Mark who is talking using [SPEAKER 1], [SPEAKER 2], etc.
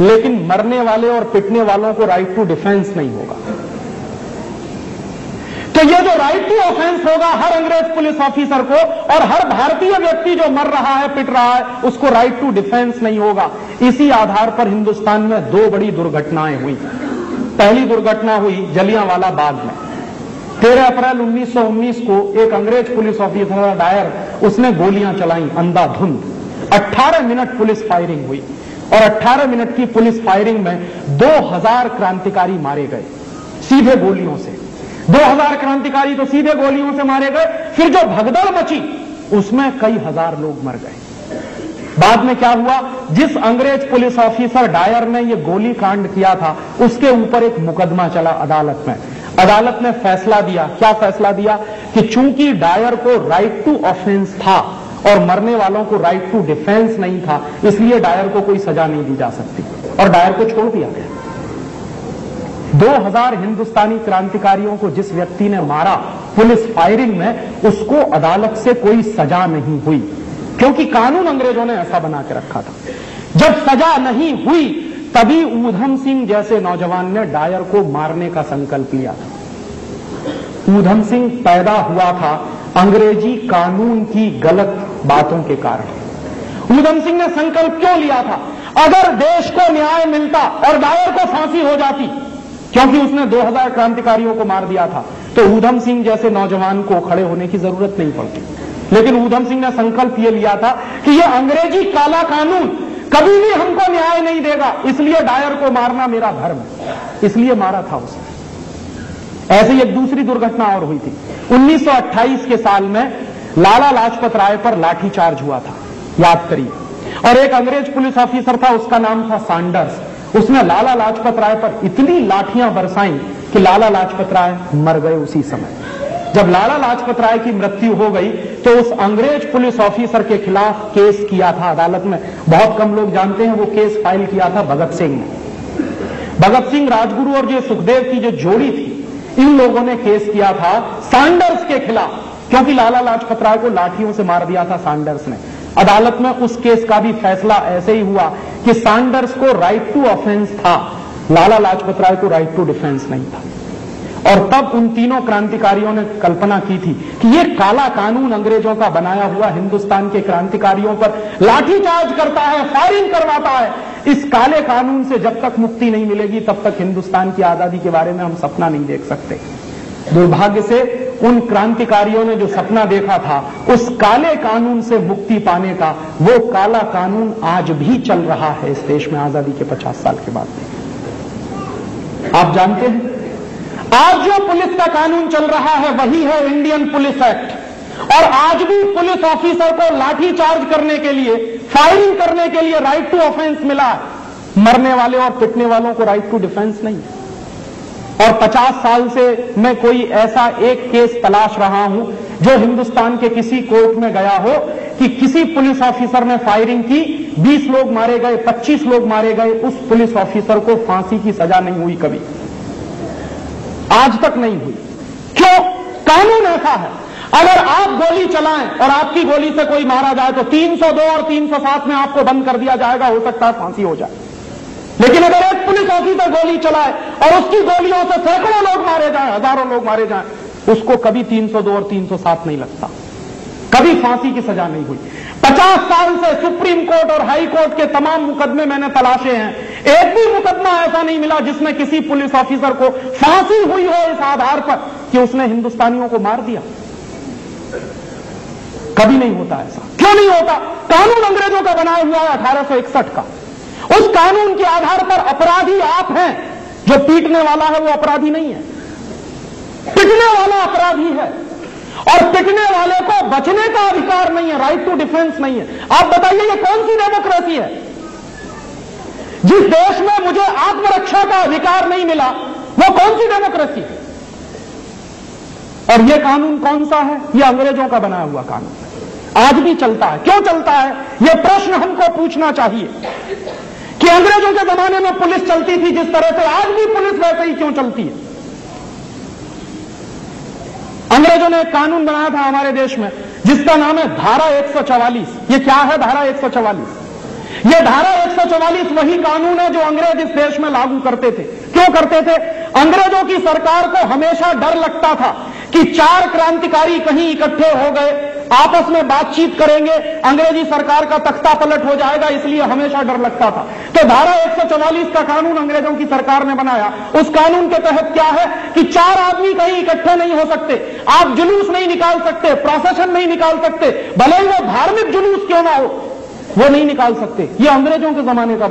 [SPEAKER 1] लेकिन मरने वाले और पिटने वालों को राइट टू डिफेंस नहीं होगा। तो ये जो राइट टू ऑफेंस होगा हर अंग्रेज पुलिस ऑफिसर को, और हर भारतीय व्यक्ति जो मर रहा है, पिट रहा है, उसको राइट टू डिफेंस नहीं होगा। इसी आधार पर हिंदुस्तान में दो बड़ी दुर्घटनाएं हुई। पहली दुर्घटना हुई जलियांवाला बाग में। 13 अप्रैल 1919 को एक अंग्रेज पुलिस ऑफिसर डायर, उसने गोलियां चलाई अंधाधुंध। 18 मिनट पुलिस फायरिंग हुई और 18 मिनट की पुलिस फायरिंग में 2000 क्रांतिकारी मारे गए सीधे गोलियों से। 2000 क्रांतिकारी तो सीधे गोलियों से मारे गए। फिर जो भगदड़ मची उसमें कई हजार लोग मर गए। बाद में क्या हुआ, जिस अंग्रेज पुलिस ऑफिसर डायर ने यह गोली कांड किया था उसके ऊपर एक मुकदमा चला अदालत में। अदालत ने फैसला दिया, क्या फैसला दिया, कि चूंकि डायर को राइट टू ऑफेंस था और मरने वालों को राइट टू डिफेंस नहीं था, इसलिए डायर को कोई सजा नहीं दी जा सकती और डायर को छोड़ दिया गया। 2000 हिंदुस्तानी क्रांतिकारियों को जिस व्यक्ति ने मारा पुलिस फायरिंग में, उसको अदालत से कोई सजा नहीं हुई, क्योंकि कानून अंग्रेजों ने ऐसा बना के रखा था। जब सजा नहीं हुई तभी ऊधम सिंह जैसे नौजवान ने डायर को मारने का संकल्प लिया था। ऊधम सिंह पैदा हुआ था अंग्रेजी कानून की गलत बातों के कारण। ऊधम सिंह ने संकल्प क्यों लिया था, अगर देश को न्याय मिलता और डायर को फांसी हो जाती, क्योंकि उसने 2000 क्रांतिकारियों को मार दिया था, तो ऊधम सिंह जैसे नौजवान को खड़े होने की जरूरत नहीं पड़ती। लेकिन ऊधम सिंह ने संकल्प यह लिया था कि यह अंग्रेजी काला कानून कभी भी हमको न्याय नहीं देगा, इसलिए डायर को मारना मेरा धर्म है, इसलिए मारा था उसने। ऐसे ही एक दूसरी दुर्घटना और हुई थी। 1928 के साल में लाला लाजपत राय पर लाठीचार्ज हुआ था, याद करिए, और एक अंग्रेज पुलिस ऑफिसर था, उसका नाम था सैंडर्स। उसने लाला लाजपत राय पर इतनी लाठियां बरसाई कि लाला लाजपत राय मर गए उसी समय। जब लाला लाजपत राय की मृत्यु हो गई तो उस अंग्रेज पुलिस ऑफिसर के खिलाफ केस किया था अदालत में। बहुत कम लोग जानते हैं वो केस फाइल किया था भगत सिंह ने। भगत सिंह, राजगुरु और जो सुखदेव की जो जोड़ी थी, इन लोगों ने केस किया था सैंडर्स के खिलाफ, क्योंकि लाला लाजपत राय को लाठियों से मार दिया था सैंडर्स ने। अदालत में उस केस का भी फैसला ऐसे ही हुआ कि सैंडर्स को राइट टू ऑफेंस था, लाला लाजपत राय को राइट टू डिफेंस नहीं था। और तब उन तीनों क्रांतिकारियों ने कल्पना की थी कि ये काला कानून अंग्रेजों का बनाया हुआ हिंदुस्तान के क्रांतिकारियों पर लाठीचार्ज करता है, फायरिंग करवाता है। इस काले कानून से जब तक मुक्ति नहीं मिलेगी तब तक हिंदुस्तान की आजादी के बारे में हम सपना नहीं देख सकते। दुर्भाग्य से उन क्रांतिकारियों ने जो सपना देखा था उस काले कानून से मुक्ति पाने का, वो काला कानून आज भी चल रहा है इस देश में आजादी के 50 साल के बाद। आप जानते हैं आज जो पुलिस का कानून चल रहा है वही है इंडियन पुलिस एक्ट, और आज भी पुलिस ऑफिसर को लाठी चार्ज करने के लिए, फायरिंग करने के लिए राइट टू ऑफेंस मिला है। मरने वाले और पिटने वालों को राइट टू डिफेंस नहीं है। और 50 साल से मैं कोई ऐसा एक केस तलाश रहा हूं जो हिंदुस्तान के किसी कोर्ट में गया हो कि किसी पुलिस ऑफिसर ने फायरिंग की, 20 लोग मारे गए, 25 लोग मारे गए, उस पुलिस ऑफिसर को फांसी की सजा नहीं हुई कभी, आज तक नहीं हुई। क्यों? कानून ऐसा है। अगर आप गोली चलाएं और आपकी गोली से कोई मारा जाए तो 302 और 307 में आपको बंद कर दिया जाएगा, हो सकता है फांसी हो जाए। लेकिन अगर एक पुलिस ऑफिसर गोली चलाए और उसकी गोलियों से सैकड़ों लोग मारे जाएं, हजारों लोग मारे जाएं, उसको कभी 302 और 307 नहीं लगता, कभी फांसी की सजा नहीं हुई। 50 साल से सुप्रीम कोर्ट और हाई कोर्ट के तमाम मुकदमे मैंने तलाशे हैं, एक भी मुकदमा ऐसा नहीं मिला जिसमें किसी पुलिस ऑफिसर को फांसी हुई हो इस आधार पर कि उसने हिंदुस्तानियों को मार दिया। कभी नहीं होता ऐसा। क्यों नहीं होता? कानून अंग्रेजों का बनाया हुआ है 1861 का। उस कानून के आधार पर अपराधी आप हैं, जो पीटने वाला है वो अपराधी नहीं है, पिटने वाला अपराधी है, और पिटने वाले को बचने का अधिकार नहीं है, राइट टू डिफेंस नहीं है। आप बताइए ये कौन सी डेमोक्रेसी है? जिस देश में मुझे आत्मरक्षा का अधिकार नहीं मिला वो कौन सी डेमोक्रेसी है? और ये कानून कौन सा है? ये अंग्रेजों का बनाया हुआ कानून है, आज भी चलता है। क्यों चलता है? ये प्रश्न हमको पूछना चाहिए कि अंग्रेजों के जमाने में पुलिस चलती थी जिस तरह से, आज भी पुलिस वैसे ही क्यों चलती है? अंग्रेजों ने एक कानून बनाया था हमारे देश में जिसका नाम है धारा 144। ये क्या है धारा 144? यह धारा 144 वही कानून है जो अंग्रेज इस देश में लागू करते थे। क्यों करते थे? अंग्रेजों की सरकार को हमेशा डर लगता था कि 4 क्रांतिकारी कहीं इकट्ठे हो गए, आपस में बातचीत करेंगे, अंग्रेजी सरकार का तख्ता पलट हो जाएगा, इसलिए हमेशा डर लगता था। तो धारा 144 का कानून अंग्रेजों की सरकार ने बनाया। उस कानून के तहत क्या है कि 4 आदमी कहीं इकट्ठे नहीं हो सकते, आप जुलूस नहीं निकाल सकते, प्रोसेशन नहीं निकाल सकते, भले ही वो धार्मिक जुलूस क्यों ना हो, वो नहीं निकाल सकते। ये अंग्रेजों के जमाने का